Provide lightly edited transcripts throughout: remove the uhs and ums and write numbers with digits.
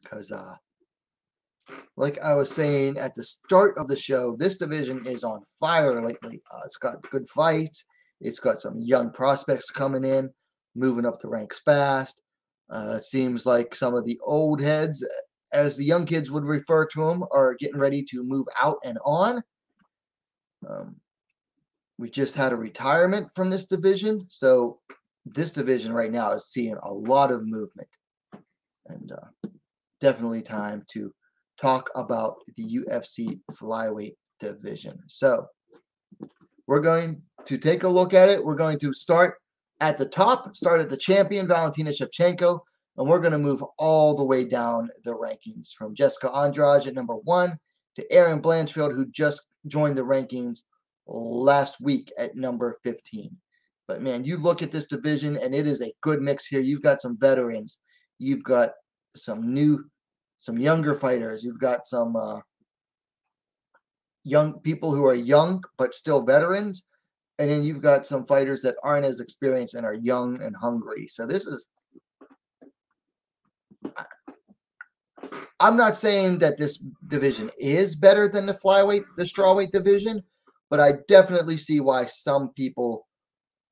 because like I was saying at the start of the show, this division is on fire lately. It's got good fights. It's got some young prospects coming in, moving up the ranks fast. It seems like some of the old heads, as the young kids would refer to them, are getting ready to move out and on. We just had a retirement from this division, so this division right now is seeing a lot of movement. And definitely time to talk about the UFC Flyweight Division. So we're going to take a look at it. We're going to start at the top, start at the champion, Valentina Shevchenko, and we're going to move all the way down the rankings from Jessica Andraj at number 1 to Erin Blanchfield, who just joined the rankings last week at number 15. But man, you look at this division and it is a good mix here. You've got some veterans. You've got some younger fighters. You've got some young people who are young but still veterans. And then you've got some fighters that aren't as experienced and are young and hungry. So this is, I'm not saying that this division is better than the strawweight division, but I definitely see why some people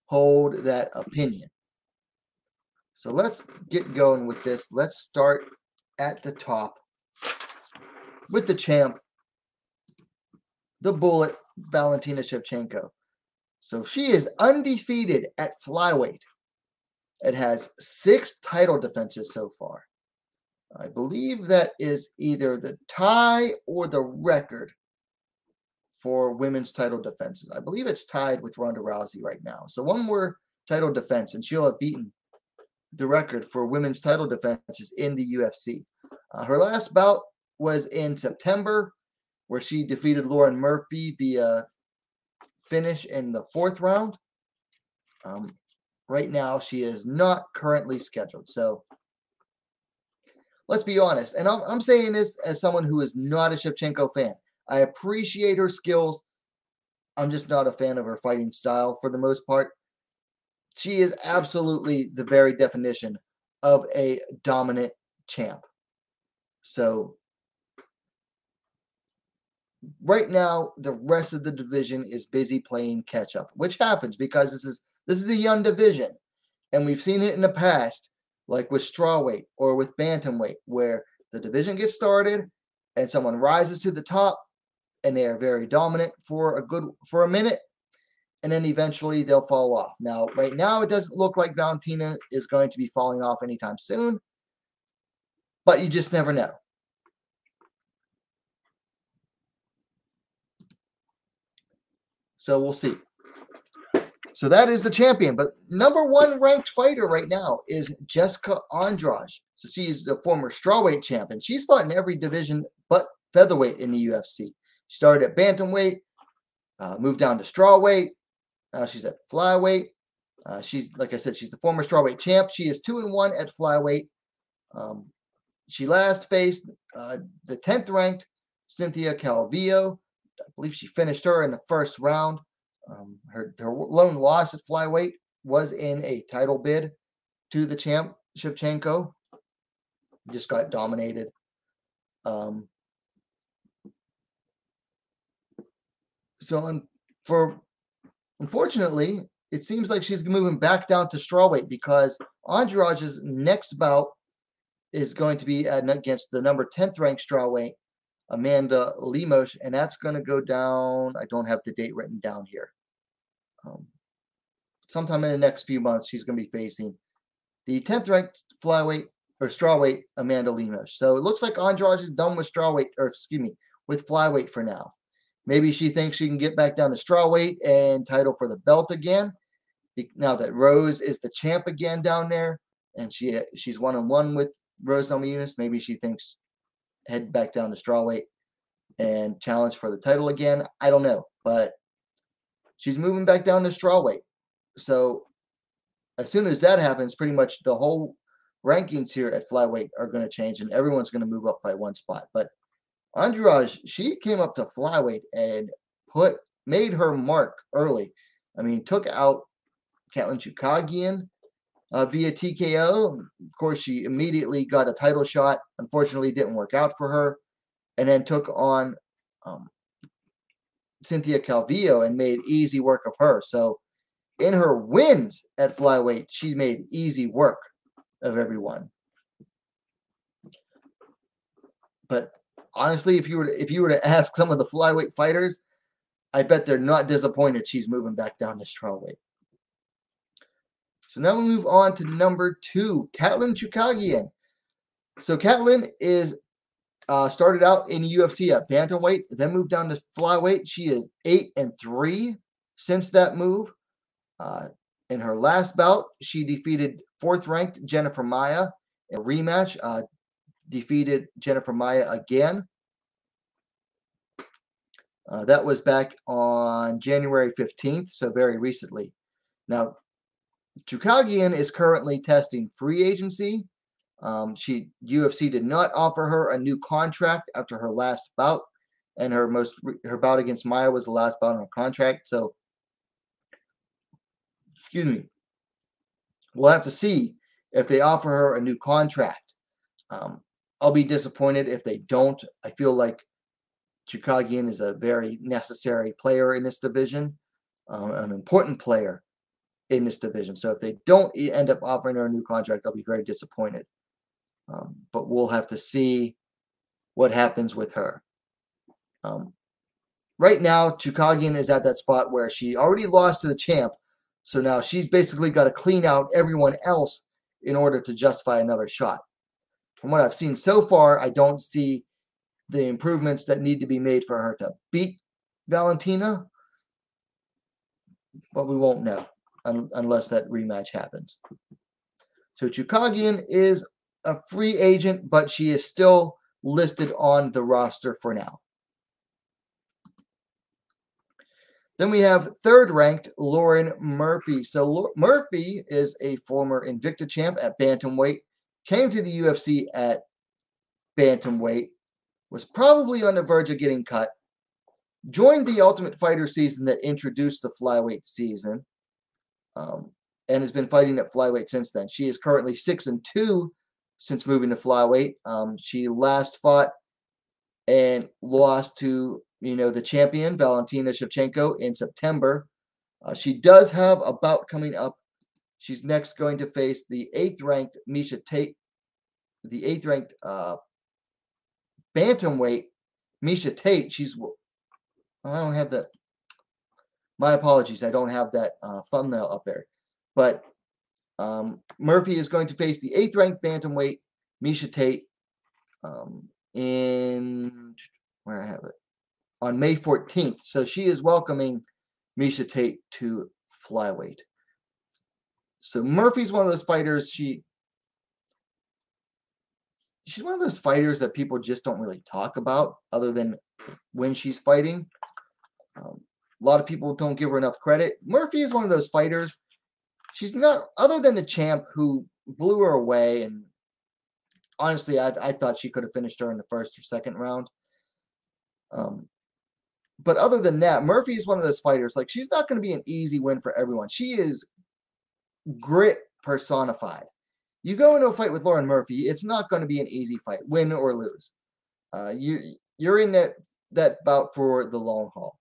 hold that opinion. So let's get going with this. Let's start at the top with the champ, the Bullet, Valentina Shevchenko. So she is undefeated at flyweight. It has 6 title defenses so far. I believe that is either the tie or the record for women's title defenses. I believe it's tied with Ronda Rousey right now. So one more title defense, and she'll have beaten the record for women's title defenses in the UFC. Her last bout was in September, where she defeated Lauren Murphy via finish in the 4th round. Right now, she is not currently scheduled. So let's be honest. And I'm saying this as someone who is not a Shevchenko fan. I appreciate her skills. I'm just not a fan of her fighting style for the most part. She is absolutely the very definition of a dominant champ. So right now, the rest of the division is busy playing catch up, which happens because this is a young division, and we've seen it in the past, like with strawweight or with bantamweight, where the division gets started and someone rises to the top, and they are very dominant for a minute, and then eventually they'll fall off. Now, right now, it doesn't look like Valentina is going to be falling off anytime soon, but you just never know. So we'll see. So that is the champion. But number 1 ranked fighter right now is Jessica Andraj. So she's the former strawweight champion. She's fought in every division but featherweight in the UFC. She started at bantamweight, moved down to strawweight. Now she's at flyweight. She's, like I said, she's the former strawweight champ. She is 2-1 at flyweight. She last faced the 10th ranked Cynthia Calvillo. I believe she finished her in the 1st round. Her lone loss at flyweight was in a title bid to the champ, Shevchenko. Just got dominated. Unfortunately, it seems like she's moving back down to strawweight because Andraj's next bout is going to be against the number 10th ranked strawweight, Amanda Lemos, and that's going to go down. I don't have the date written down here. Sometime in the next few months, she's going to be facing the 10th ranked flyweight or strawweight Amanda Lemos. So it looks like Andraj is done with with flyweight for now. Maybe she thinks she can get back down to strawweight and title for the belt again. Now that Rose is the champ again down there, and she's 1-1 with Rose Namajunas, maybe she thinks head back down to strawweight and challenge for the title again. I don't know, but she's moving back down to strawweight. So as soon as that happens, pretty much the whole rankings here at flyweight are going to change, and everyone's going to move up by 1 spot. But Andraj, she came up to flyweight and made her mark early. I mean, took out Catelyn Chicago, via TKO. Of course, she immediately got a title shot. Unfortunately, it didn't work out for her. And then took on Cynthia Calvillo and made easy work of her. So in her wins at flyweight, she made easy work of everyone. But honestly, if you were to ask some of the flyweight fighters, I bet they're not disappointed she's moving back down to strawweight. So now we move on to number 2, Catelyn Chicago. So Catelyn is started out in UFC at bantamweight, then moved down to flyweight. She is 8-3 since that move. In her last bout, she defeated 4th-ranked Jennifer Maia in a rematch. Defeated Jennifer Maia again. That was back on January 15th, so very recently. Now, Chookagian is currently testing free agency. UFC did not offer her a new contract after her last bout, and her bout against Maia was the last bout on her contract. So, excuse me, we'll have to see if they offer her a new contract. I'll be disappointed if they don't. I feel like Chookagian is a very necessary player in this division, an important player in this division. So if they don't end up offering her a new contract, I'll be very disappointed. But we'll have to see what happens with her. Right now, Chookagian is at that spot where she already lost to the champ. So now she's basically got to clean out everyone else in order to justify another shot. From what I've seen so far, I don't see the improvements that need to be made for her to beat Valentina. But we won't know unless that rematch happens. So Chookagian is a free agent, but she is still listed on the roster for now. Then we have 3rd-ranked Lauren Murphy. So Murphy is a former Invicta champ at bantamweight, came to the UFC at bantamweight, was probably on the verge of getting cut, joined the Ultimate Fighter season that introduced the flyweight season, and has been fighting at flyweight since then. She is currently 6-2 since moving to flyweight. She last fought and lost to the champion, Valentina Shevchenko, in September. She does have a bout coming up. She's next going to face the 8th-ranked Miesha Tate, the 8th-ranked bantamweight Miesha Tate. I don't have that. My apologies. I don't have that thumbnail up there. But Murphy is going to face the 8th-ranked bantamweight Miesha Tate where I have it, on May 14th. So she is welcoming Miesha Tate to flyweight. So Murphy's one of those fighters. She's one of those fighters that people just don't really talk about other than when she's fighting. A lot of people don't give her enough credit. Murphy is one of those fighters. She's not, other than the champ who blew her away, and honestly, I thought she could have finished her in the 1st or 2nd round. But other than that, Murphy is one of those fighters. Like, she's not going to be an easy win for everyone. She is grit personified. You go into a fight with Lauren Murphy, it's not going to be an easy fight, win or lose. You're in that bout for the long haul.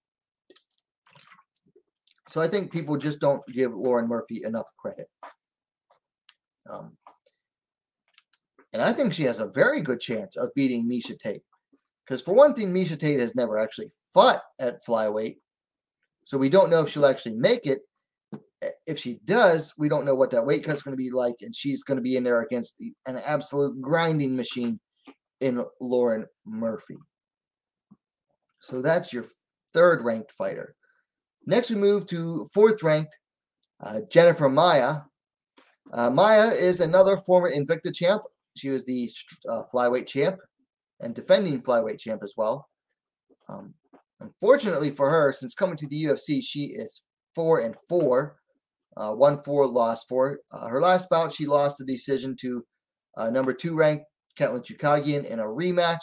So I think people just don't give Lauren Murphy enough credit. And I think she has a very good chance of beating Miesha Tate. Because for one thing, Miesha Tate has never actually fought at flyweight. So we don't know if she'll actually make it. If she does, we don't know what that weight cut's going to be like. And she's going to be in there against an absolute grinding machine in Lauren Murphy. So that's your 3rd-ranked fighter. Next, we move to 4th-ranked Jennifer Maia. Maia is another former Invicta champ. She was the flyweight champ and defending flyweight champ as well. Unfortunately for her, since coming to the UFC, she is 4-4, won 4, lost 4. Her last bout, she lost the decision to number 2-ranked Catelyn Chicago in a rematch.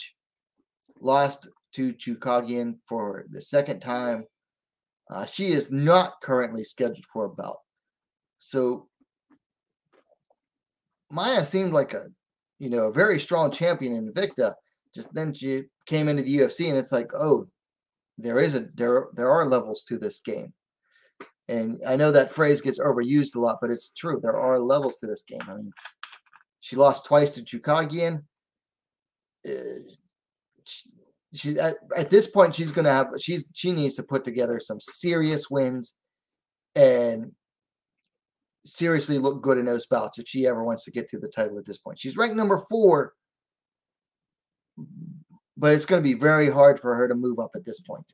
Lost to Chicago for the 2nd time. She is not currently scheduled for a bout. So Maya seemed like a very strong champion in Invicta. Just then she came into the UFC, and it's like, oh, there are levels to this game. And I know that phrase gets overused a lot, but it's true. There are levels to this game. I mean, she lost twice to Chukagian. She at this point, she needs to put together some serious wins and seriously look good in those bouts if she ever wants to get to the title at this point. She's ranked number 4, but it's going to be very hard for her to move up at this point.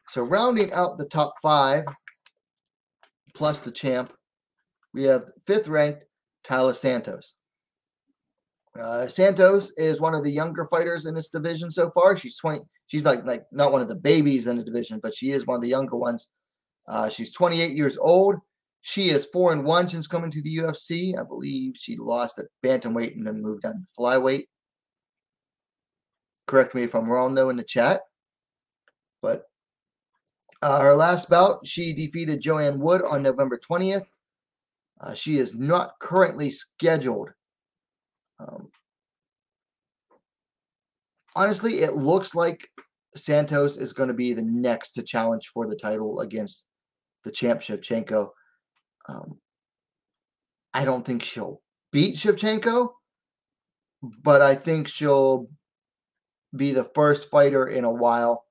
So rounding out the top 5 plus the champ, we have 5th ranked Talos Santos. Santos is one of the younger fighters in this division so far. She's 20. She's like not one of the babies in the division, but she is one of the younger ones. She's 28 years old. She is 4-1 since coming to the UFC. I believe she lost at bantamweight and then moved on to flyweight. Correct me if I'm wrong, though, in the chat. But her last bout, she defeated Joanne Wood on November 20th. She is not currently scheduled. Honestly, it looks like Santos is going to be the next to challenge for the title against the champ Shevchenko. I don't think she'll beat Shevchenko, but I think she'll be the first fighter in a while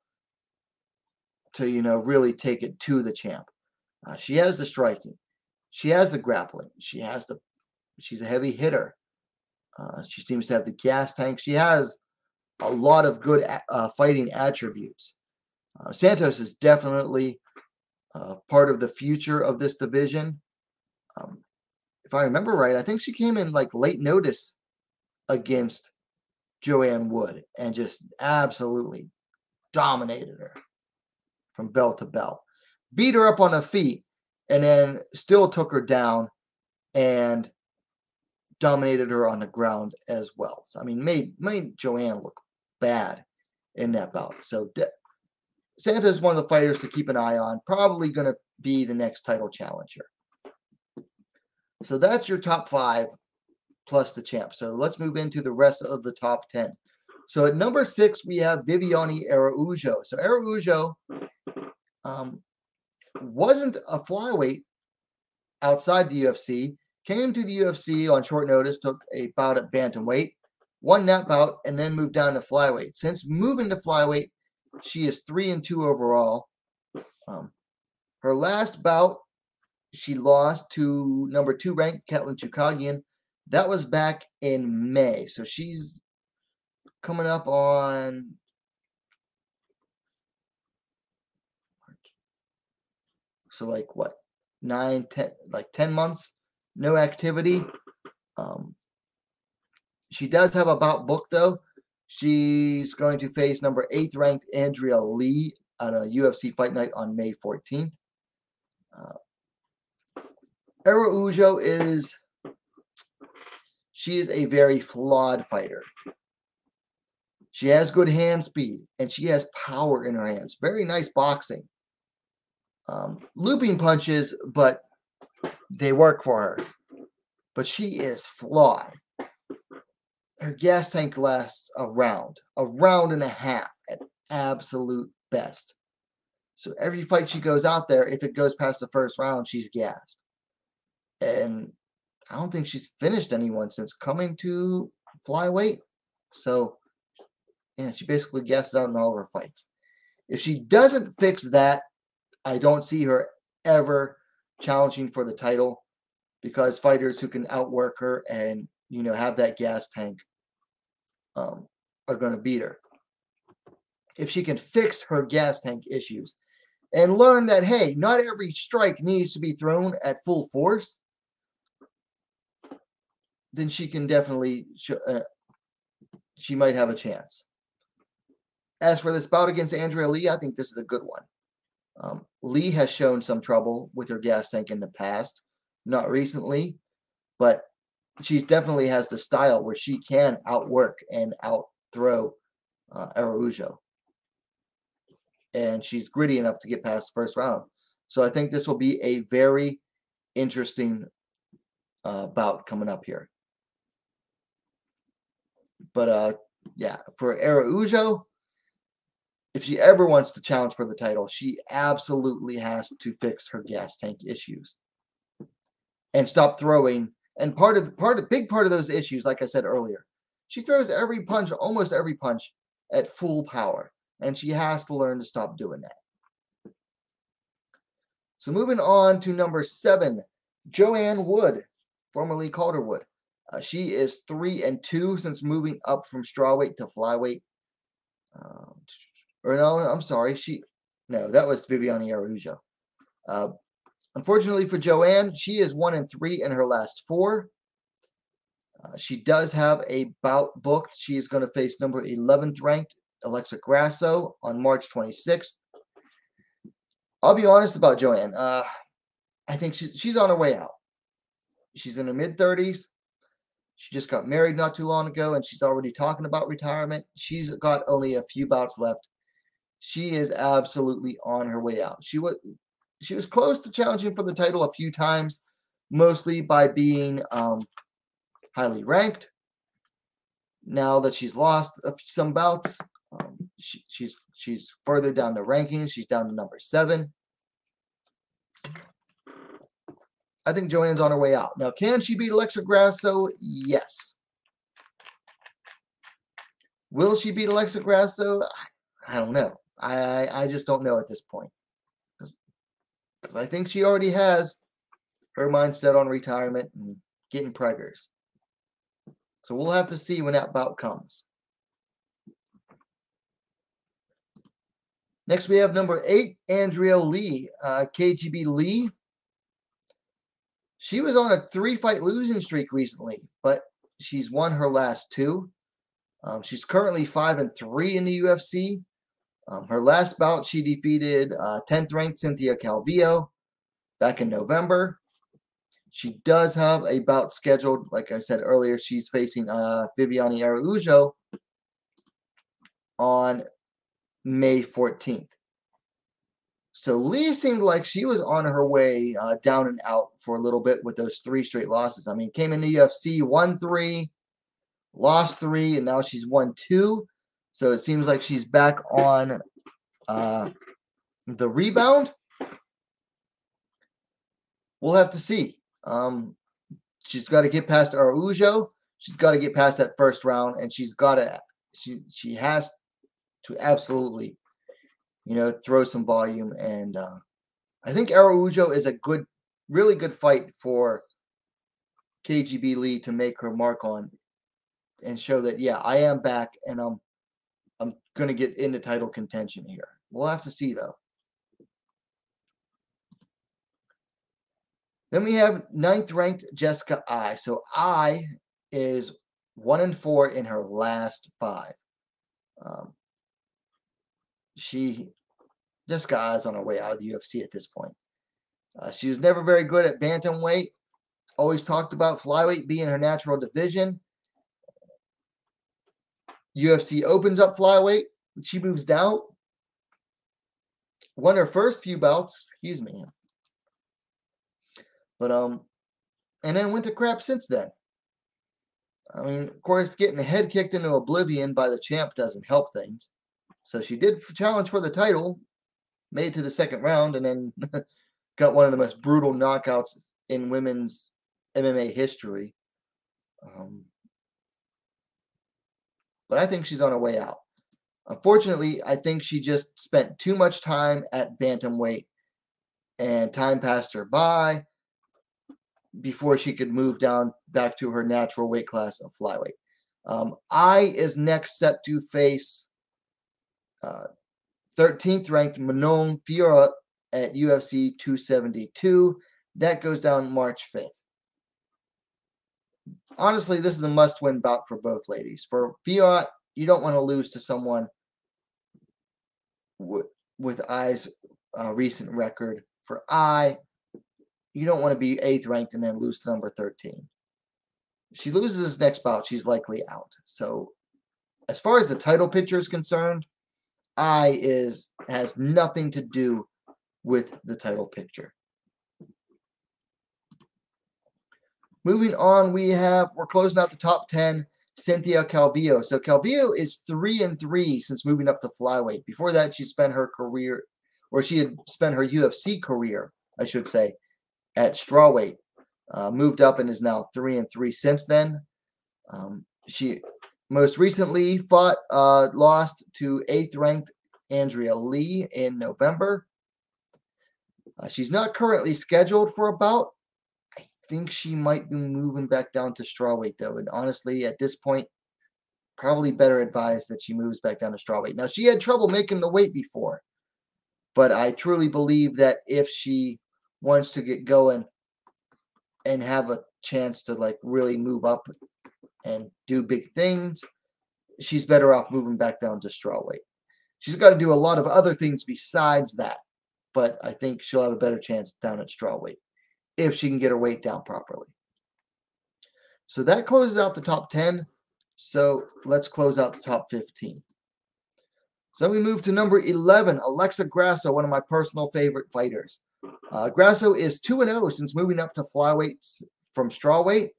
to really take it to the champ. She has the striking, she has the grappling, she's a heavy hitter. She seems to have the gas tank. She has a lot of good fighting attributes. Santos is definitely part of the future of this division. If I remember right, I think she came in like late notice against Joanne Wood and just absolutely dominated her from bell to bell. Beat her up on her feet and then still took her down and dominated her on the ground as well. So, I mean, made Joanne look bad in that bout. So Santos is one of the fighters to keep an eye on. Probably going to be the next title challenger. So that's your top 5 plus the champ. So let's move into the rest of the top 10. So at number 6, we have Viviani Araujo. So Araujo wasn't a flyweight outside the UFC. Came to the UFC on short notice, took a bout at bantamweight, won that bout, and then moved down to flyweight. Since moving to flyweight, she is 3-2 overall. Her last bout, she lost to number 2 ranked Catelyn Chicago. That was back in May. So she's coming up on like what? 9, 10, like 10 months, no activity. She does have a bout booked though. She's going to face number 8th ranked Andrea Lee at a UFC Fight Night on May 14th. Araujo she is a very flawed fighter. She has good hand speed and she has power in her hands. Very nice boxing. Looping punches, but they work for her. But she is flawed. Her gas tank lasts a round and a half at absolute best. So every fight she goes out there, if it goes past the first round, she's gassed. And I don't think she's finished anyone since coming to flyweight. So, yeah, she basically gasses out in all of her fights. If she doesn't fix that, I don't see her ever challenging for the title, because fighters who can outwork her and have that gas tank are going to beat her. If she can fix her gas tank issues and learn that, hey, not every strike needs to be thrown at full force, then she can definitely she might have a chance. As for this bout against Andrea Lee, I think this is a good one. Lee has shown some trouble with her gas tank in the past, not recently, but she definitely has the style where she can outwork and outthrow Araujo. And she's gritty enough to get past the first round. So I think this will be a very interesting bout coming up here. But yeah, for Araujo, if she ever wants to challenge for the title, she absolutely has to fix her gas tank issues and stop throwing. And big part of those issues, like I said earlier, she throws every punch, almost every punch, at full power, and she has to learn to stop doing that. So moving on to number 7, Joanne Wood, formerly Calderwood. She is 3-2 since moving up from strawweight to flyweight. Or no, I'm sorry. That was Viviani Araujo. Unfortunately for Joanne, she is 1-3 in her last 4. She does have a bout booked. She is going to face number 11th ranked Alexa Grasso on March 26th. I'll be honest about Joanne. I think she's on her way out. She's in her mid-30s. She just got married not too long ago, and she's already talking about retirement. She's got only a few bouts left. She is absolutely on her way out. She was close to challenging for the title a few times, mostly by being highly ranked. Now that she's lost some bouts, she's further down the rankings. She's down to number 7. I think Joanne's on her way out. Now, can she beat Alexa Grasso? Yes. Will she beat Alexa Grasso? I don't know. I just don't know at this point. Because I think she already has her mind set on retirement and getting preggers. So we'll have to see when that bout comes. Next, we have number 8, Andrea Lee. KGB Lee. She was on a 3-fight losing streak recently, but she's won her last 2. She's currently 5-3 in the UFC. Her last bout, she defeated 10th ranked Cynthia Calvillo back in November. She does have a bout scheduled. Like I said earlier, she's facing Viviani Araujo on May 14th. So Lee seemed like she was on her way down and out for a little bit with those 3 straight losses. I mean, came in the UFC, won 3, lost 3, and now she's won 2. So it seems like she's back on the rebound. We'll have to see. She's got to get past Araujo. She's got to get past that first round, and she has to absolutely, throw some volume. And I think Araujo is a really good fight for KGB Lee to make her mark on and show that, yeah, I am back and I'm going to get into title contention here. We'll have to see, though. Then we have 9th ranked Jessica Eye. So Eye is 1-4 in her last 5. Jessica Eye is on her way out of the UFC at this point. She was never very good at bantamweight. Always talked about flyweight being her natural division. UFC opens up flyweight. She moves down. Won her first few bouts. Excuse me. But and then went to crap since then. I mean, of course, getting the head kicked into oblivion by the champ doesn't help things. So she did challenge for the title, made it to the 2nd round, and then got one of the most brutal knockouts in women's MMA history. But I think she's on her way out. Unfortunately, I think she just spent too much time at bantamweight, and time passed her by before she could move down back to her natural weight class of flyweight. Eye is next set to face 13th ranked Manon Fiora at UFC 272. That goes down March 5th. Honestly, this is a must-win bout for both ladies. For Fiora, you don't want to lose to someone with Eye's recent record. For Eye, you don't want to be 8th ranked and then lose to number 13. If she loses this next bout, she's likely out. So as far as the title picture is concerned, Eye has nothing to do with the title picture. Moving on, we're closing out the top 10. Cynthia Calvillo. So Calvillo is 3-3 since moving up to flyweight. Before that, she had spent her UFC career, I should say, at strawweight. Moved up and is now 3-3 since then. She most recently lost to 8th ranked Andrea Lee in November. She's not currently scheduled for a bout. I think she might be moving back down to strawweight, though. And honestly, at this point, probably better advised that she moves back down to strawweight. Now, she had trouble making the weight before, but I truly believe that if she wants to get going and have a chance to like really move up and do big things, she's better off moving back down to strawweight. She's got to do a lot of other things besides that, but I think she'll have a better chance down at strawweight if she can get her weight down properly. So that closes out the top 10. So let's close out the top 15. So we move to number 11, Alexa Grasso, one of my personal favorite fighters. Grasso is 2-0 since moving up to flyweight from strawweight.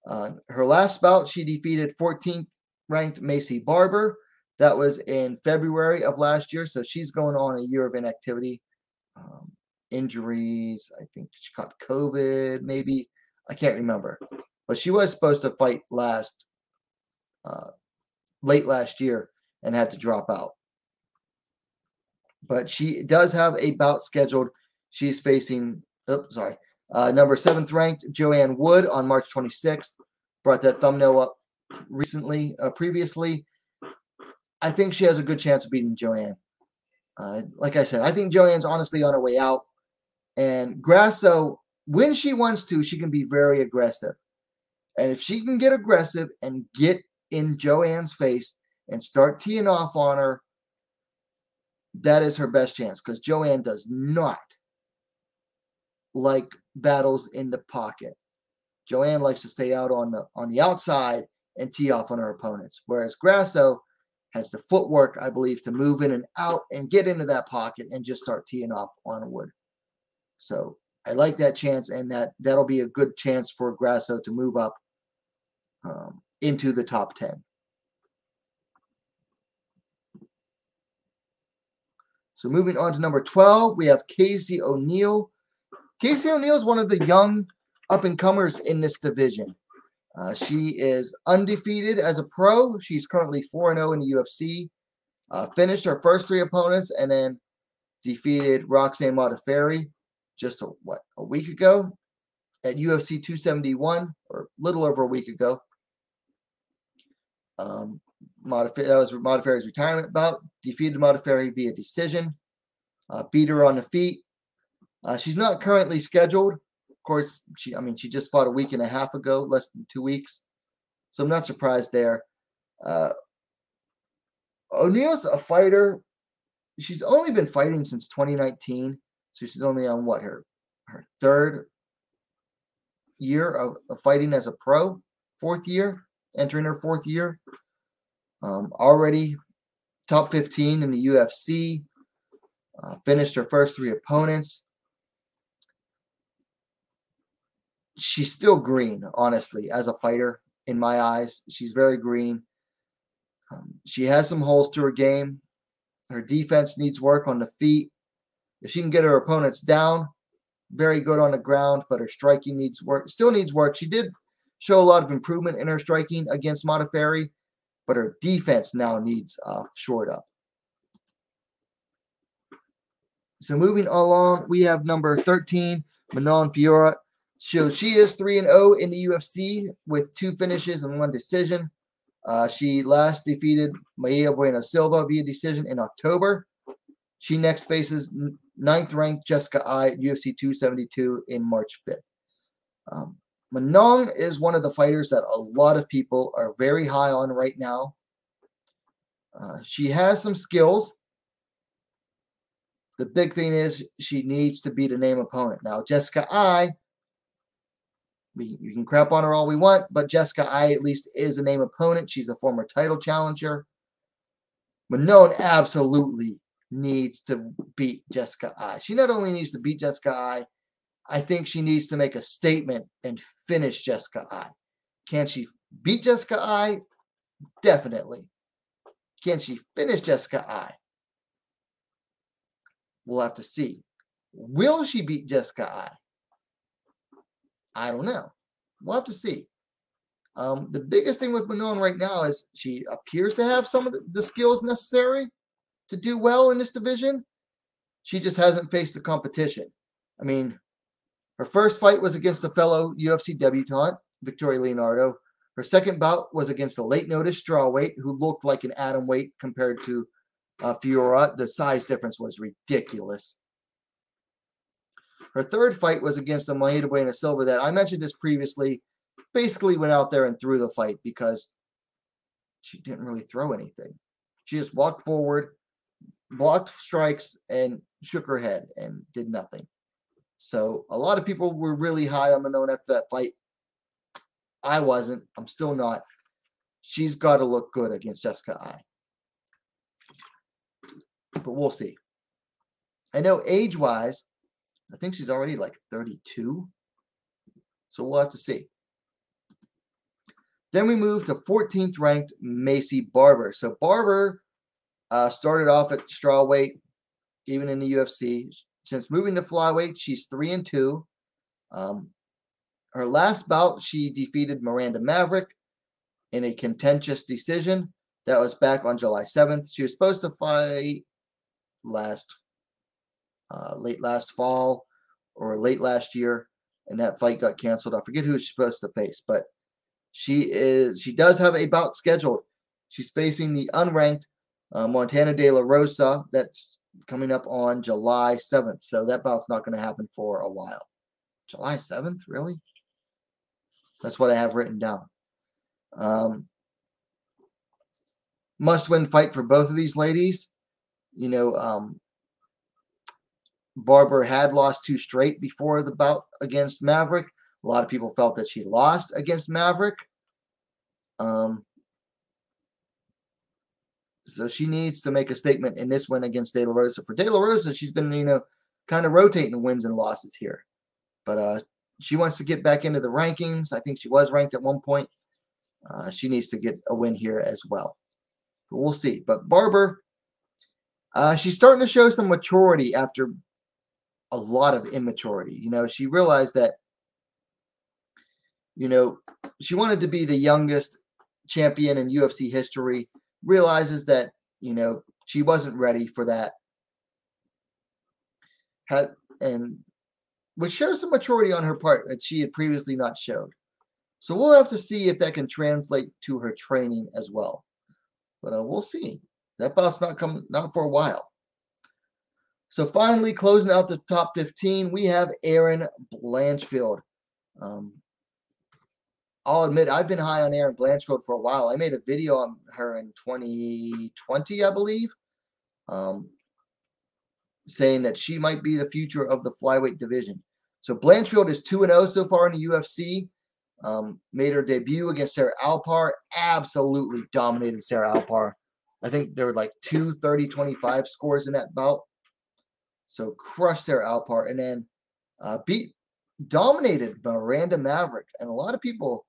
Her last bout, she defeated 14th ranked Macy Barber. That was in February of last year, so she's going on a year of inactivity. Injuries, I think she caught COVID, maybe. I can't remember. But she was supposed to fight late last year and had to drop out. But she does have a bout scheduled. She's facing, number 7th ranked Joanne Wood on March 26th. Brought that thumbnail up previously. I think she has a good chance of beating Joanne. Like I said, I think Joanne's honestly on her way out. And Grasso, when she wants to, she can be very aggressive. And if she can get aggressive and get in Joanne's face and start teeing off on her, that is her best chance, because Joanne does not like battles in the pocket. Joanne likes to stay out on the outside and tee off on her opponents, whereas Grasso has the footwork, I believe, to move in and out and get into that pocket and just start teeing off on Wood. So I like that chance, and that'll be a good chance for Grasso to move up into the top 10. So moving on to number 12, we have Casey O'Neill. Casey O'Neill is one of the young up-and-comers in this division. She is undefeated as a pro. She's currently 4-0 in the UFC. Finished her first 3 opponents and then defeated Roxanne Modafferi just a week ago at UFC 271, or a little over a week ago. That was Modafferi's retirement bout. Defeated Modafferi via decision. Beat her on the feet. She's not currently scheduled. Of course, she just fought a week and a half ago, less than 2 weeks. So I'm not surprised there. O'Neill's a fighter. She's only been fighting since 2019. So she's only on her 3rd year of fighting as a pro, 4th year, entering her 4th year. Already top 15 in the UFC. Finished her first 3 opponents. She's still green, honestly, as a fighter, in my eyes. She's very green. She has some holes to her game. Her defense needs work on the feet. If she can get her opponents down, very good on the ground, but her striking needs work. Still needs work. She did show a lot of improvement in her striking against Modafferi, but her defense now needs shored up. So moving along, we have number 13, Manon Fiora. So she is 3-0 in the UFC with 2 finishes and 1 decision. She last defeated Maia Bueno Silva via decision in October. She next faces 9th ranked Jessica Ai at UFC 272 in March 5th. Manon is one of the fighters that a lot of people are very high on right now. She has some skills. The big thing is she needs to beat a name opponent. Now, Jessica Ai, you can crap on her all we want, but Jessica Ai at least is a name opponent. She's a former title challenger. Manon absolutely needs to beat Jessica Eye. She not only needs to beat Jessica Eye, I think she needs to make a statement and finish Jessica Eye. Can she beat Jessica Eye? Definitely. Can she finish Jessica Eye? We'll have to see. Will she beat Jessica Eye? I don't know. We'll have to see. The biggest thing with Manon right now is she appears to have some of the skills necessary to do well in this division. She just hasn't faced the competition. I mean, her first fight was against a fellow UFC debutante, Victoria Leonardo. Her second bout was against a late notice strawweight who looked like an atom weight compared to Fiora. The size difference was ridiculous. Her third fight was against a Maida Buena Silva that I mentioned this previously. Basically went out there and threw the fight because she didn't really throw anything. She just walked forward, blocked strikes, and shook her head and did nothing. So a lot of people were really high on Manon after that fight. I wasn't. I'm still not. She's got to look good against Jessica Eye. But we'll see. I know age-wise, I think she's already like 32. So we'll have to see. Then we move to 14th ranked Macy Barber. So Barber started off at strawweight, even in the UFC. Since moving to flyweight, she's 3-2. Her last bout, she defeated Miranda Maverick in a contentious decision. That was back on July 7th. She was supposed to fight late last fall or late last year, and that fight got canceled. I forget who she's supposed to face, but she does have a bout scheduled. She's facing the unranked Montana De La Rosa. That's coming up on July 7th. So that bout's not going to happen for a while. July 7th? Really? That's what I have written down. Must-win fight for both of these ladies. You know, Barber had lost 2 straight before the bout against Maverick. A lot of people felt that she lost against Maverick. So she needs to make a statement in this win against De La Rosa. For De La Rosa, she's been, kind of rotating wins and losses here. But she wants to get back into the rankings. I think she was ranked at one point. She needs to get a win here as well. But we'll see. But Barber, she's starting to show some maturity after a lot of immaturity. She realized that, she wanted to be the youngest champion in UFC history, realizes that, she wasn't ready for that. Which shows some maturity on her part that she had previously not showed. So we'll have to see if that can translate to her training as well. But we'll see. That bout's not for a while. So finally, closing out the top 15, we have Erin Blanchfield. I'll admit, I've been high on Erin Blanchfield for a while. I made a video on her in 2020, I believe, saying that she might be the future of the flyweight division. So Blanchfield is 2-0 so far in the UFC. Made her debut against Sarah Alpar. Absolutely dominated Sarah Alpar. I think there were like 2 30-25 scores in that bout. So crushed Sarah Alpar. And then dominated Miranda Maverick. And a lot of people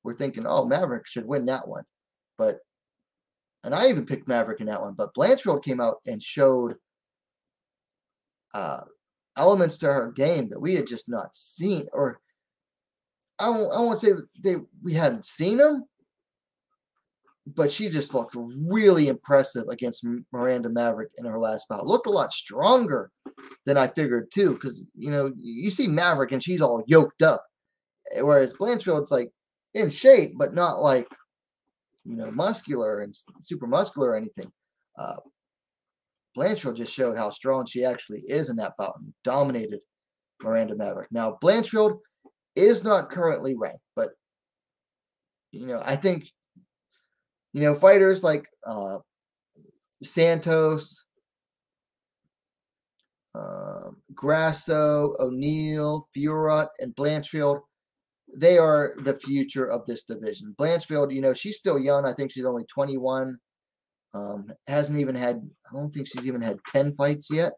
were thinking, oh, Maverick should win that one. And I even picked Maverick in that one. But Blanchfield came out and showed elements to her game that we had just not seen. Or I won't say that we hadn't seen them, but she just looked really impressive against Miranda Maverick in her last bout. Looked a lot stronger than I figured too, because you see Maverick and she's all yoked up, whereas Blanchfield's like in shape, but not like muscular and super muscular or anything. Blanchfield just showed how strong she actually is in that bout and dominated Miranda Maverick. Now Blanchfield is not currently ranked, but I think fighters like Santos, Grasso, O'Neal, Fiora, and Blanchfield, they are the future of this division. Blanchfield, she's still young. I think she's only 21. Hasn't even had, I don't think she's even had 10 fights yet.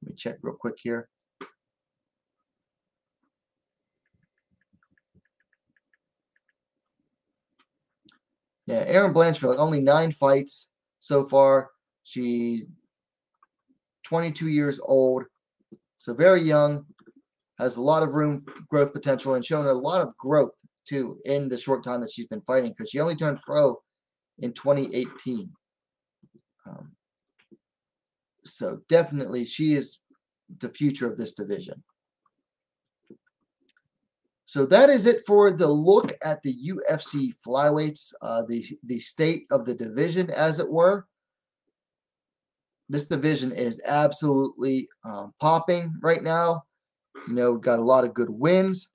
Let me check real quick here. Yeah, Erin Blanchfield, only 9 fights so far. She's 22 years old, so very young, has a lot of room growth potential, and shown a lot of growth, too, in the short time that she's been fighting, because she only turned pro in 2018. So definitely, she is the future of this division. So that is it for the look at the UFC flyweights, the state of the division, as it were. This division is absolutely popping right now. You know, got a lot of good wins,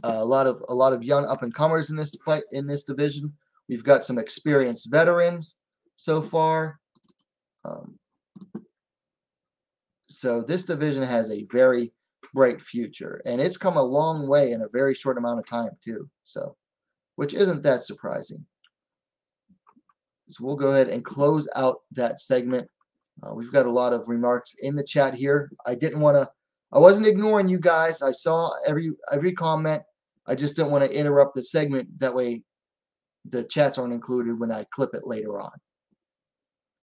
a lot of young up and comers in this division. We've got some experienced veterans so far. So this division has a very bright future, and it's come a long way in a very short amount of time too, so which isn't that surprising. So we'll go ahead and close out that segment. We've got a lot of remarks in the chat here. I wasn't ignoring you guys. I saw every comment. I just didn't want to interrupt the segment. That way the chats aren't included when I clip it later on.